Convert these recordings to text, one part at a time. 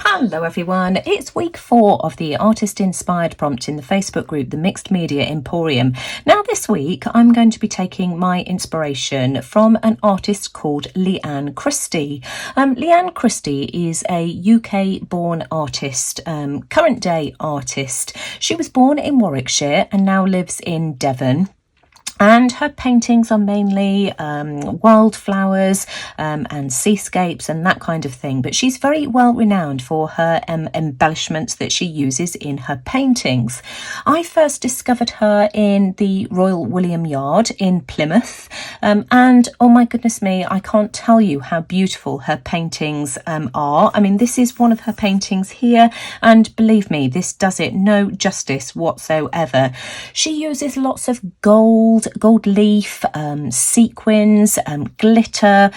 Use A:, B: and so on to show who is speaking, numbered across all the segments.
A: Hello everyone, it's week 4 of the artist inspired prompt in the Facebook group The Mixed Media Emporium. Now this week I'm going to be taking my inspiration from an artist called Leanne Christie. Leanne Christie is a UK born artist, current day artist. She was born in Warwickshire and now lives in Devon. And her paintings are mainly wildflowers and seascapes and that kind of thing. But she's very well renowned for her embellishments that she uses in her paintings. I first discovered her in the Royal William Yard in Plymouth. And oh my goodness me, I can't tell you how beautiful her paintings are. I mean, this is one of her paintings here. And believe me, this does it no justice whatsoever. She uses lots of gold leaf, sequins, glitter,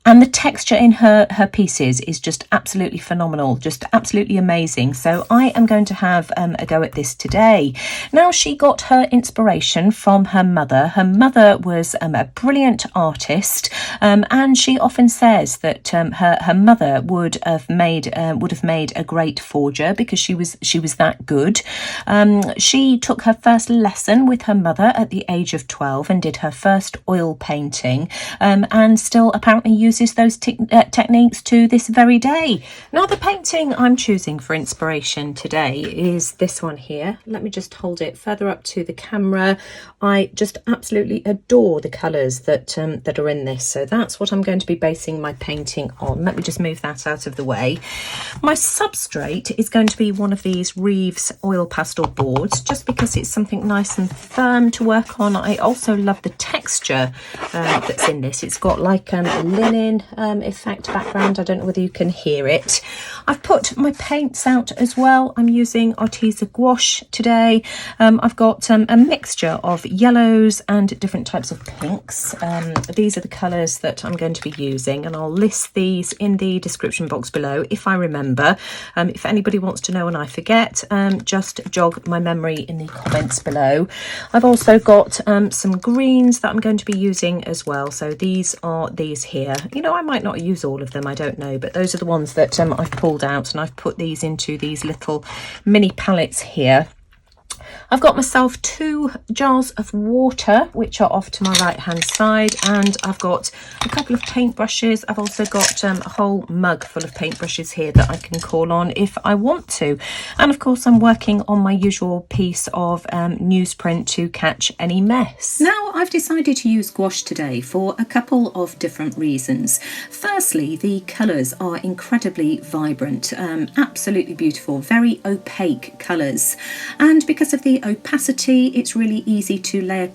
A: and the texture in her pieces is just absolutely phenomenal, just absolutely amazing. So I am going to have a go at this today. Now, she got her inspiration from her mother. Her mother was a brilliant artist, and she often says that her mother would have made a great forger because she was that good. She took her first lesson with her mother at the age of 12 and did her first oil painting, and still apparently uses those techniques to this very day. Now, the painting I'm choosing for inspiration today is this one here. Let me just hold it further up to the camera. I just absolutely adore the colours that are in this, so that's what I'm going to be basing my painting on. Let me just move that out of the way. My substrate is going to be one of these Reeves oil pastel boards, just because it's something nice and firm to work on. I also love the texture that's in this. It's got like a linen effect background. I don't know whether you can hear it. I've put my paints out as well. I'm using Arteza gouache today. I've got a mixture of yellows and different types of pinks. These are the colours that I'm going to be using, and I'll list these in the description box below if I remember. If anybody wants to know and I forget, just jog my memory in the comments below. I've also got some greens that I'm going to be using as well. So these are these here. You know, I might not use all of them, I don't know, but those are the ones that I've pulled out, and I've put these into these little mini palettes here. I've got myself 2 jars of water, which are off to my right hand side, and I've got a couple of paintbrushes. I've also got a whole mug full of paintbrushes here that I can call on if I want to. And of course, I'm working on my usual piece of newsprint to catch any mess. Now, I've decided to use gouache today for a couple of different reasons. Firstly, the colours are incredibly vibrant, absolutely beautiful, very opaque colours, and because of the opacity, it's really easy to layer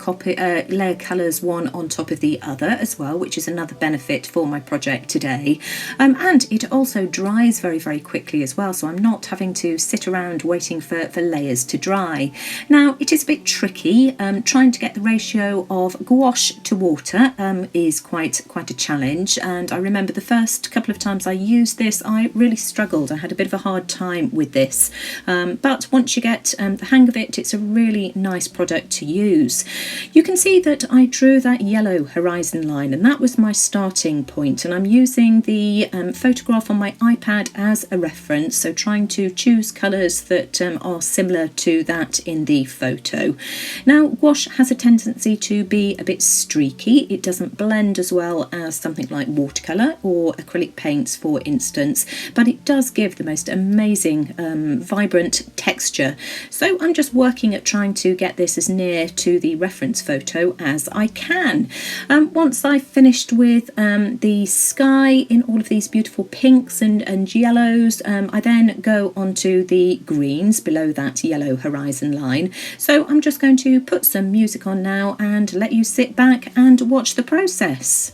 A: colours one on top of the other as well, which is another benefit for my project today. And it also dries very, very quickly as well, so I'm not having to sit around waiting for layers to dry. Now, it is a bit tricky. Trying to get the ratio of gouache to water is quite a challenge, and I remember the first couple of times I used this, I really struggled. I had a bit of a hard time with this, but once you get the hang of it, it's a really nice product to use. You can see that I drew that yellow horizon line, and that was my starting point, and I'm using the photograph on my iPad as a reference, so trying to choose colours that are similar to that in the photo. Now, gouache has a tendency to be a bit streaky. It doesn't blend as well as something like watercolour or acrylic paints, for instance, but it does give the most amazing vibrant texture. So I'm just working at trying to get this as near to the reference photo as I can. Once I've finished with the sky in all of these beautiful pinks and yellows, I then go on to the greens below that yellow horizon line. So I'm just going to put some music on now and let you sit back and watch the process.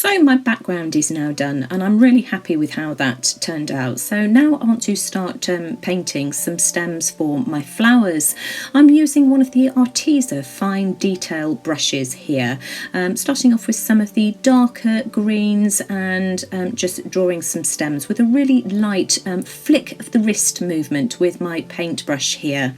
A: So my background is now done and I'm really happy with how that turned out. So now I want to start painting some stems for my flowers. I'm using one of the Arteza fine detail brushes here, starting off with some of the darker greens and just drawing some stems with a really light flick of the wrist movement with my paintbrush here.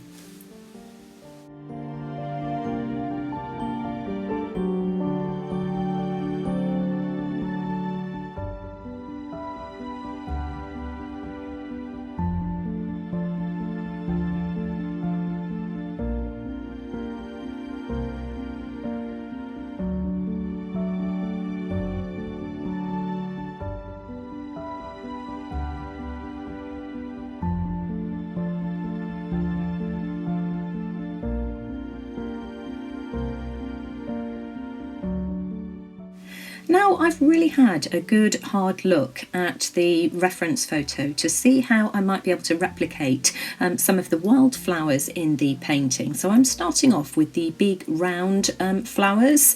A: Now I've really had a good hard look at the reference photo to see how I might be able to replicate some of the wildflowers in the painting. So I'm starting off with the big round flowers.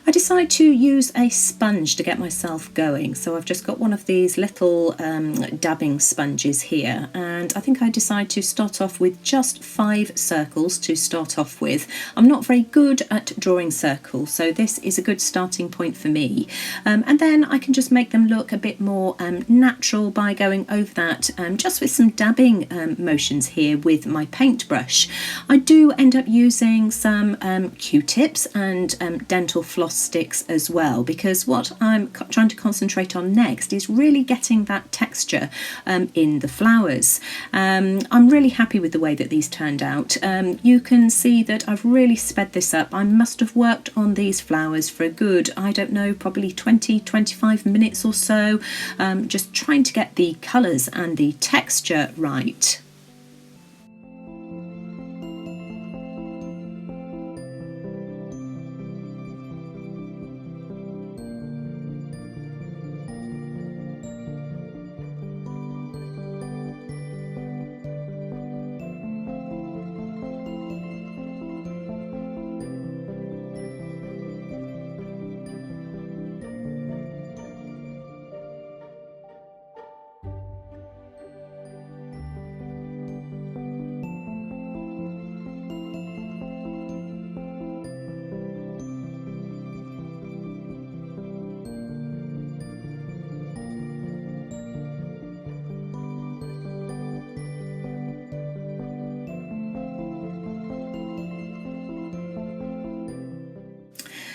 A: I decided to use a sponge to get myself going. So I've just got one of these little dabbing sponges here, and I think I decided to start off with just 5 circles to start off with. I'm not very good at drawing circles, so this is a good starting point for me. And then I can just make them look a bit more natural by going over that just with some dabbing motions here with my paintbrush. I do end up using some Q-tips and dental floss sticks as well, because what I'm trying to concentrate on next is really getting that texture in the flowers. I'm really happy with the way that these turned out. You can see that I've really sped this up. I must have worked on these flowers for a good, I don't know, probably 20-25 minutes or so, just trying to get the colours and the texture right.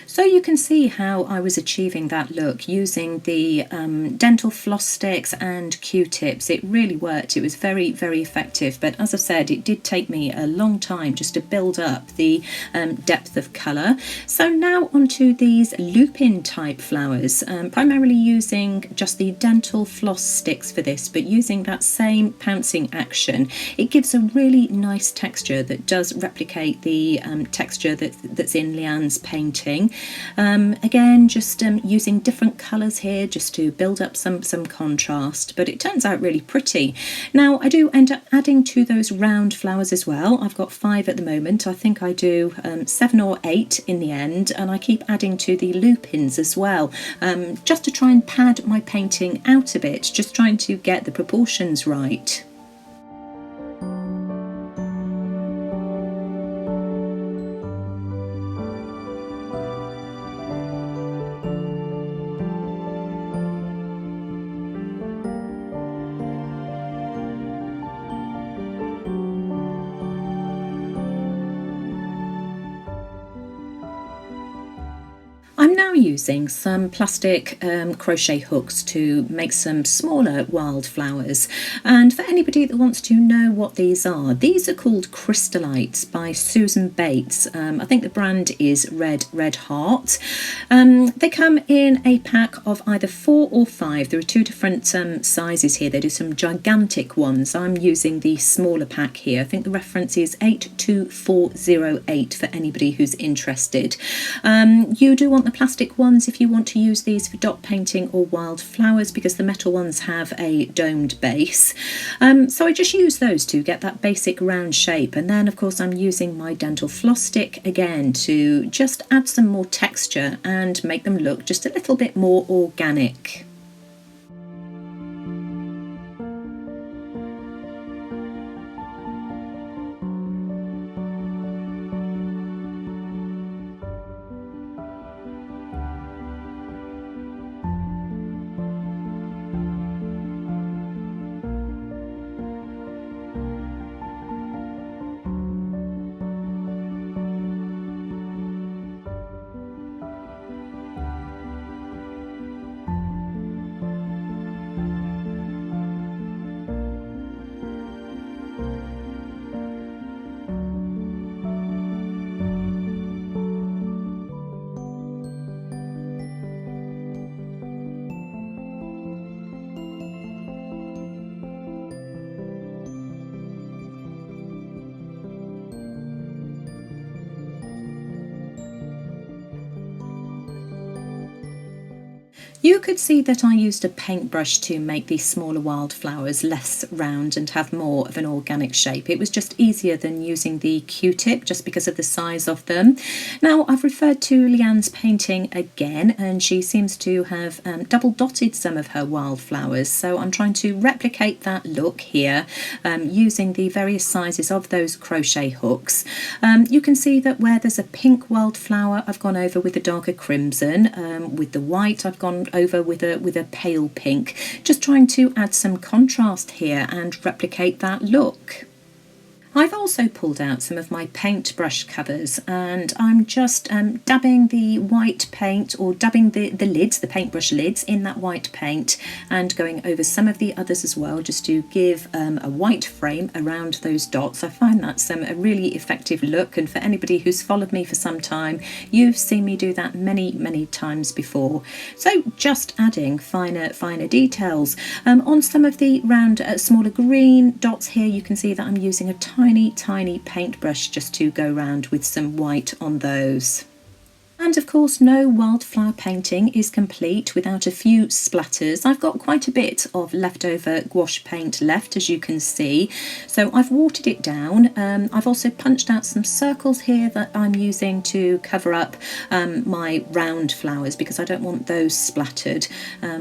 A: So you can see how I was achieving that look using the dental floss sticks and Q-tips. It really worked. It was very, very effective. But as I said, it did take me a long time just to build up the depth of colour. So now onto these lupin type flowers, primarily using just the dental floss sticks for this, but using that same pouncing action. It gives a really nice texture that does replicate the texture that's in Leanne's painting. Again, just using different colours here just to build up some contrast, but it turns out really pretty. Now I do end up adding to those round flowers as well. I've got 5 at the moment. I think I do 7 or 8 in the end, and I keep adding to the lupins as well, just to try and pad my painting out a bit, just trying to get the proportions right. I'm now using some plastic crochet hooks to make some smaller wildflowers, and for anybody that wants to know what these are called Crystallites by Susan Bates. I think the brand is Red Heart. They come in a pack of either 4 or 5. There are 2 different sizes here. They do some gigantic ones. I'm using the smaller pack here. I think the reference is 82408 for anybody who's interested. You do want the plastic ones if you want to use these for dot painting or wildflowers, because the metal ones have a domed base. So I just use those to get that basic round shape, and then of course I'm using my dental floss stick again to just add some more texture and make them look just a little bit more organic. You could see that I used a paintbrush to make these smaller wildflowers less round and have more of an organic shape. It was just easier than using the Q-tip just because of the size of them. Now I've referred to Leanne's painting again, and she seems to have double dotted some of her wildflowers, so I'm trying to replicate that look here using the various sizes of those crochet hooks. You can see that where there's a pink wildflower I've gone over with a darker crimson, with the white I've gone over with a pale pink, just trying to add some contrast here and replicate that look. I've also pulled out some of my paintbrush covers, and I'm just dabbing the white paint, or dabbing the lids, the paintbrush lids, in that white paint, and going over some of the others as well, just to give a white frame around those dots. I find that's a really effective look, and for anybody who's followed me for some time, you've seen me do that many times before. So just adding finer details. On some of the round smaller green dots here, you can see that I'm using a tiny paintbrush just to go round with some white on those. And of course, no wildflower painting is complete without a few splatters. I've got quite a bit of leftover gouache paint left, as you can see, so I've watered it down. I've also punched out some circles here that I'm using to cover up my round flowers, because I don't want those splattered.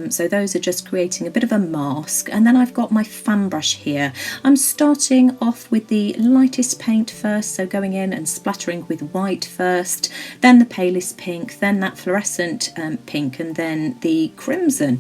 A: So those are just creating a bit of a mask. And then I've got my fan brush here. I'm starting off with the lightest paint first, so going in and splattering with white first, then the palest pink, then that fluorescent pink, and then the crimson.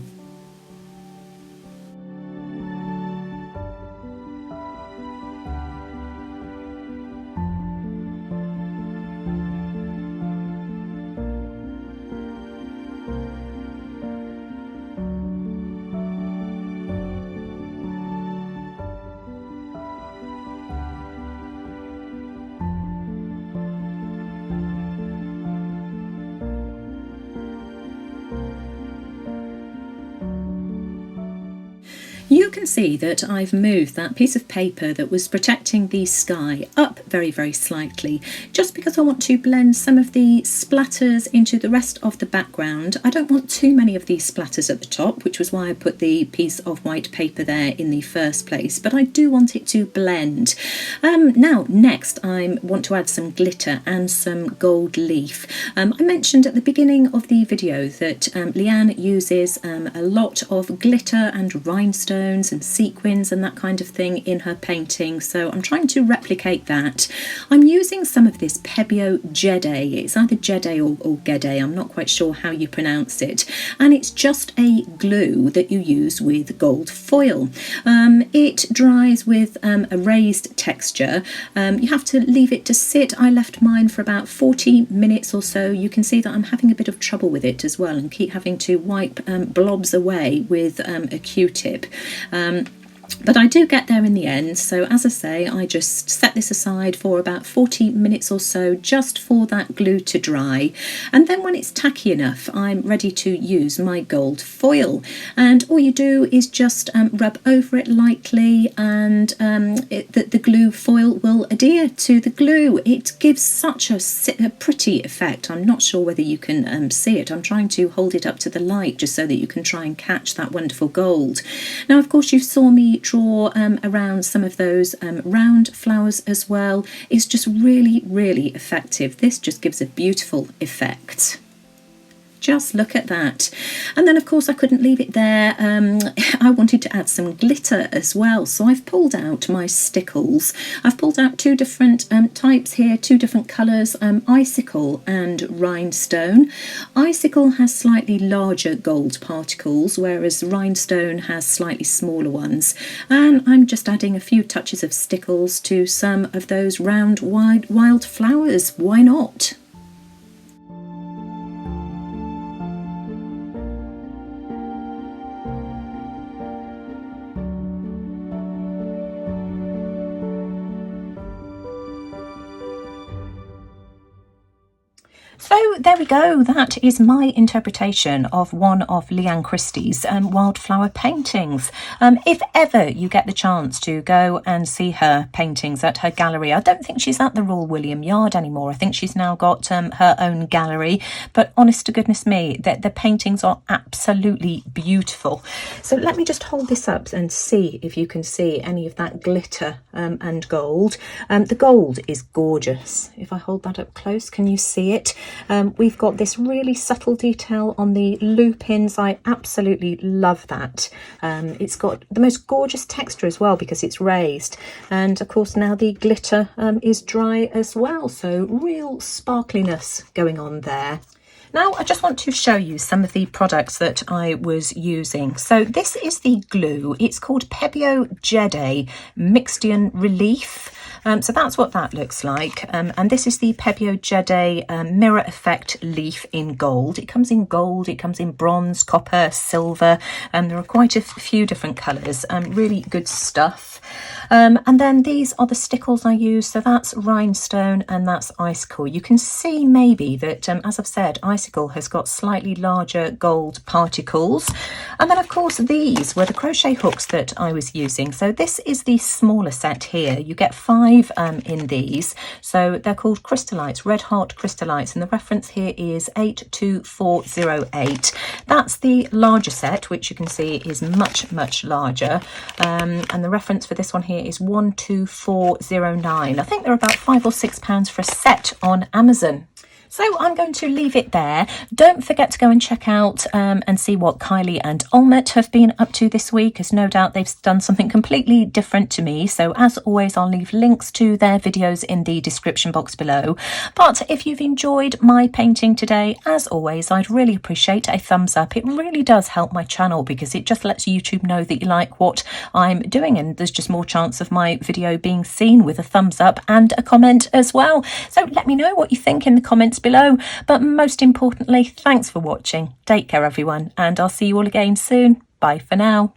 A: You can see that I've moved that piece of paper that was protecting the sky up very slightly, just because I want to blend some of the splatters into the rest of the background. I don't want too many of these splatters at the top, which was why I put the piece of white paper there in the first place, but I do want it to blend. Now next I want to add some glitter and some gold leaf. I mentioned at the beginning of the video that Leanne uses a lot of glitter and rhinestones and sequins and that kind of thing in her painting, so I'm trying to replicate that. I'm using some of this Pebeo Jede. It's either Jede or Gede, I'm not quite sure how you pronounce it, and it's just a glue that you use with gold foil. It dries with a raised texture. You have to leave it to sit. I left mine for about 40 minutes or so. You can see that I'm having a bit of trouble with it as well, and keep having to wipe blobs away with a Q-tip. But I do get there in the end, so as I say, I just set this aside for about 40 minutes or so just for that glue to dry, and then when it's tacky enough I'm ready to use my gold foil, and all you do is just rub over it lightly, and the glue foil will adhere to the glue. It gives such a pretty effect. I'm not sure whether you can see it. I'm trying to hold it up to the light just so that you can try and catch that wonderful gold. Now of course you saw me draw around some of those round flowers as well. It's just really effective. This just gives a beautiful effect. Just look at that. And then of course I couldn't leave it there. I wanted to add some glitter as well, so I've pulled out my stickles. I've pulled out two different types here, two different colours, icicle and rhinestone. Icicle has slightly larger gold particles, whereas rhinestone has slightly smaller ones, and I'm just adding a few touches of stickles to some of those round wild flowers. Why not? So there we go, that is my interpretation of one of Leanne Christie's wildflower paintings. If ever you get the chance to go and see her paintings at her gallery, I don't think she's at the Royal William Yard anymore. I think she's now got her own gallery, but honest to goodness me, the paintings are absolutely beautiful. So let me just hold this up and see if you can see any of that glitter and gold. The gold is gorgeous. If I hold that up close, can you see it? We've got this really subtle detail on the loop-ins. I absolutely love that. It's got the most gorgeous texture as well because it's raised, and of course now the glitter is dry as well, so real sparkliness going on there. Now I just want to show you some of the products that I was using. So this is the glue. It's called Pebeo Jede Mixtian Relief. So that's what that looks like. And this is the Pebeo Jede Mirror Effect Leaf in gold. It comes in gold, it comes in bronze, copper, silver, and there are quite a few different colours. Really good stuff. And then these are the stickles I use. So that's rhinestone and that's icicle. You can see maybe that, as I've said, icicle has got slightly larger gold particles. And then of course these were the crochet hooks that I was using. So this is the smaller set here. You get 5 in these. So they're called Crystallites, Red Heart Crystallites, and the reference here is 82408. That's the larger set, which you can see is much larger. And the reference for this one here is 12409. I think they're about £5 or £6 for a set on Amazon. So I'm going to leave it there. Don't forget to go and check out and see what Kylie and Olmet have been up to this week, as no doubt they've done something completely different to me. So as always, I'll leave links to their videos in the description box below. But if you've enjoyed my painting today, as always, I'd really appreciate a thumbs up. It really does help my channel because it just lets YouTube know that you like what I'm doing, and there's just more chance of my video being seen with a thumbs up and a comment as well. So let me know what you think in the comments below, but most importantly, thanks for watching. Take care everyone, and I'll see you all again soon. Bye for now.